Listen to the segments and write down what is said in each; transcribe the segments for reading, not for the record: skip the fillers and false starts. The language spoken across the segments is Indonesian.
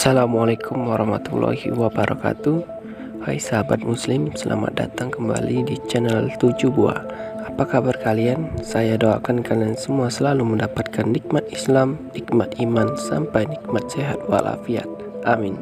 Assalamualaikum warahmatullahi wabarakatuh. Hai sahabat muslim, selamat datang kembali di channel 7 Buah. Apa kabar kalian? Saya doakan kalian semua selalu mendapatkan nikmat Islam, nikmat iman, sampai nikmat sehat walafiat. Amin.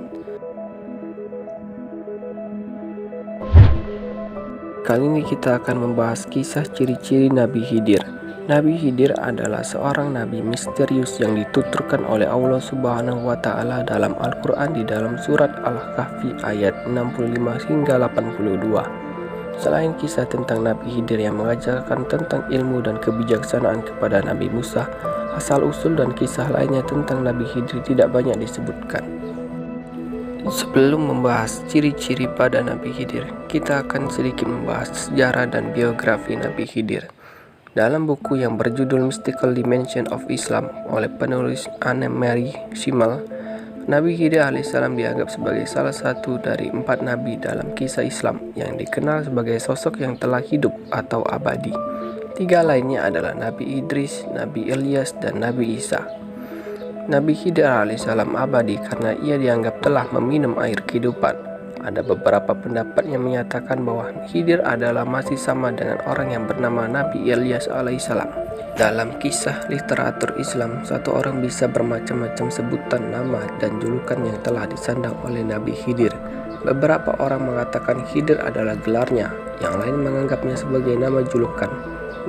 Kali ini kita akan membahas kisah ciri-ciri Nabi Khidir. Nabi Khidir adalah seorang nabi misterius yang dituturkan oleh Allah Subhanahu wa Ta'ala dalam Al-Quran di dalam surat Al-Kahfi ayat 65 hingga 82. Selain kisah tentang Nabi Khidir yang mengajarkan tentang ilmu dan kebijaksanaan kepada Nabi Musa, asal-usul dan kisah lainnya tentang Nabi Khidir tidak banyak disebutkan. Sebelum membahas ciri-ciri pada Nabi Khidir, kita akan sedikit membahas sejarah dan biografi Nabi Khidir. Dalam buku yang berjudul Mystical Dimension of Islam oleh penulis Anne-Marie Schimmel, Nabi Khidir alaihissalam dianggap sebagai salah satu dari 4 nabi dalam kisah Islam yang dikenal sebagai sosok yang telah hidup atau abadi. 3 lainnya adalah Nabi Idris, Nabi Ilyas, dan Nabi Isa. Nabi Khidir alaihissalam abadi karena ia dianggap telah meminum air kehidupan. Ada beberapa pendapat yang menyatakan bahwa Khidir adalah masih sama dengan orang yang bernama Nabi Ilyas alaihissalam. Dalam kisah literatur Islam, satu orang bisa bermacam-macam sebutan nama dan julukan yang telah disandang oleh Nabi Khidir. Beberapa orang mengatakan Khidir adalah gelarnya, yang lain menganggapnya sebagai nama julukan.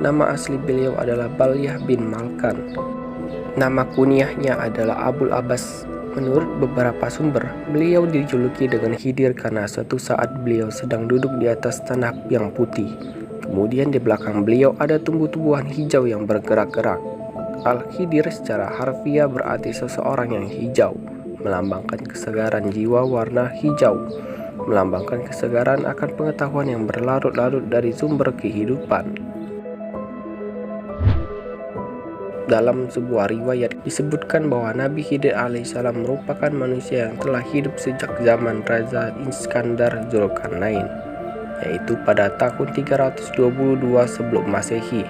Nama asli beliau adalah Balyah bin Malkan. Nama kunyahnya adalah Abul Abbas. Menurut beberapa sumber, beliau dijuluki dengan Khidir karena suatu saat beliau sedang duduk di atas tanah yang putih. Kemudian di belakang beliau ada tumbuh-tumbuhan hijau yang bergerak-gerak. Al-Khidir secara harfiah berarti seseorang yang hijau, melambangkan kesegaran jiwa warna hijau, melambangkan kesegaran akan pengetahuan yang berlarut-larut dari sumber kehidupan. Dalam sebuah riwayat disebutkan bahwa Nabi Khidir alaihissalam merupakan manusia yang telah hidup sejak zaman Raja Iskandar Zulkarnain, yaitu pada tahun 322 sebelum Masehi.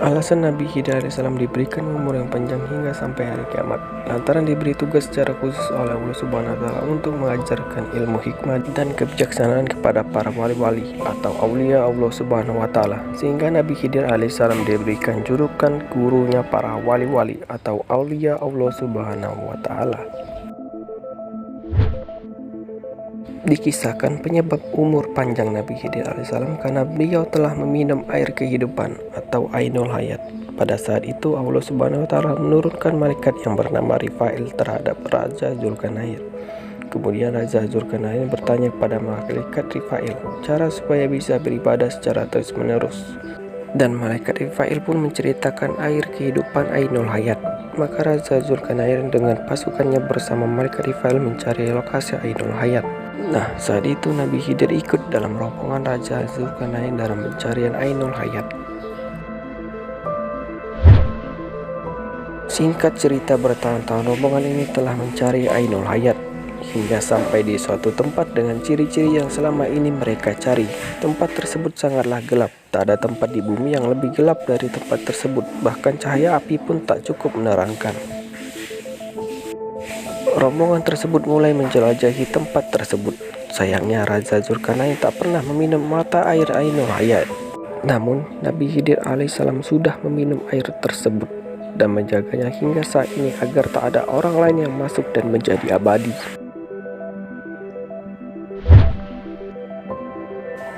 Alasan Nabi Khidir alaihissalam diberikan umur yang panjang hingga sampai hari kiamat lantaran diberi tugas secara khusus oleh Allah Subhanahu wa Ta'ala untuk mengajarkan ilmu hikmah dan kebijaksanaan kepada para wali-wali atau aulia Allah Subhanahu wa Ta'ala, sehingga Nabi Khidir alaihissalam diberikan julukan gurunya para wali-wali atau aulia Allah Subhanahu wa Ta'ala. Dikisahkan penyebab umur panjang Nabi Khidir alaihissalam karena beliau telah meminum air kehidupan atau Ainul Hayat. Pada saat itu Allah Subhanahu wa Ta'ala menurunkan malaikat yang bernama Rifail terhadap Raja Zulkarnain. Kemudian Raja Zulkarnain bertanya kepada malaikat Rifail cara supaya bisa beribadah secara terus-menerus. Dan malaikat Rifail pun menceritakan air kehidupan Ainul Hayat. Maka Raja Zulkarnain dengan pasukannya bersama malaikat Rifail mencari lokasi Ainul Hayat. Nah, saat itu Nabi Khidir ikut dalam rombongan Raja Zulkarnain dalam pencarian Ainul Hayat. Singkat cerita, bertahun-tahun rombongan ini telah mencari Ainul Hayat hingga sampai di suatu tempat dengan ciri-ciri yang selama ini mereka cari. Tempat tersebut sangatlah gelap. Tak ada tempat di bumi yang lebih gelap dari tempat tersebut. Bahkan cahaya api pun tak cukup menerangkan. Rombongan tersebut mulai menjelajahi tempat tersebut. Sayangnya Raja Zulkarnain tak pernah meminum mata air Ainul Hayat. Namun Nabi Khidir alaihissalam sudah meminum air tersebut dan menjaganya hingga saat ini agar tak ada orang lain yang masuk dan menjadi abadi.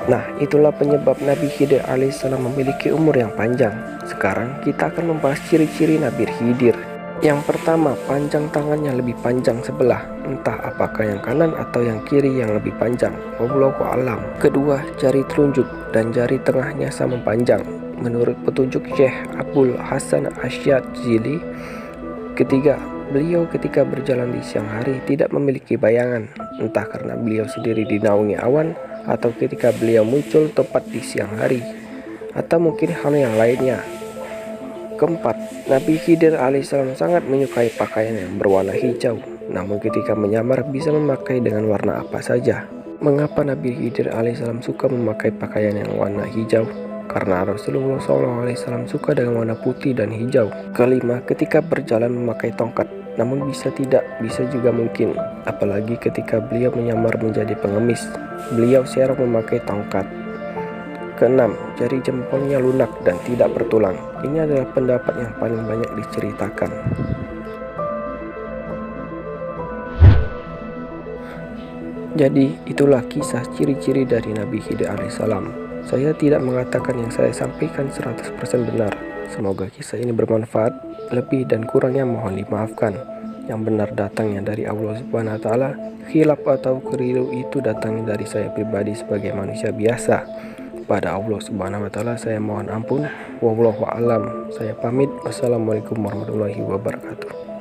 Nah, itulah penyebab Nabi Khidir alaihissalam memiliki umur yang panjang. Sekarang kita akan membahas ciri-ciri Nabi Khidir. Yang pertama, panjang tangannya lebih panjang sebelah, entah apakah yang kanan atau yang kiri yang lebih panjang. Wallahu a'lam. Kedua, jari telunjuk dan jari tengahnya sama panjang, menurut petunjuk Syekh Abul Hasan Asyadzili. Ketiga, beliau ketika berjalan di siang hari tidak memiliki bayangan, entah karena beliau sendiri dinaungi awan atau ketika beliau muncul tepat di siang hari, atau mungkin hal yang lainnya. Keempat, Nabi Khidir alaihissalam sangat menyukai pakaian yang berwarna hijau, namun ketika menyamar bisa memakai dengan warna apa saja. Mengapa Nabi Khidir alaihissalam suka memakai pakaian yang warna hijau? Karena Rasulullah SAW suka dengan warna putih dan hijau. Kelima, ketika berjalan memakai tongkat. Namun bisa tidak, bisa juga mungkin, apalagi ketika beliau menyamar menjadi pengemis. Beliau secara memakai tongkat. Keenam, jari jempolnya lunak dan tidak bertulang. Ini adalah pendapat yang paling banyak diceritakan. Jadi, itulah kisah ciri-ciri dari Nabi Khidir alaihissalam. Saya tidak mengatakan yang saya sampaikan 100% benar. Semoga kisah ini bermanfaat. Lebih dan kurangnya mohon dimaafkan. Yang benar datangnya dari Allah Subhanahu wa taala, khilaf atau keliru itu datangnya dari saya pribadi sebagai manusia biasa. Pada Allah Subhanahu wa taala saya mohon ampun. Wallahu a'lam. Saya pamit. Wassalamualaikum warahmatullahi wabarakatuh.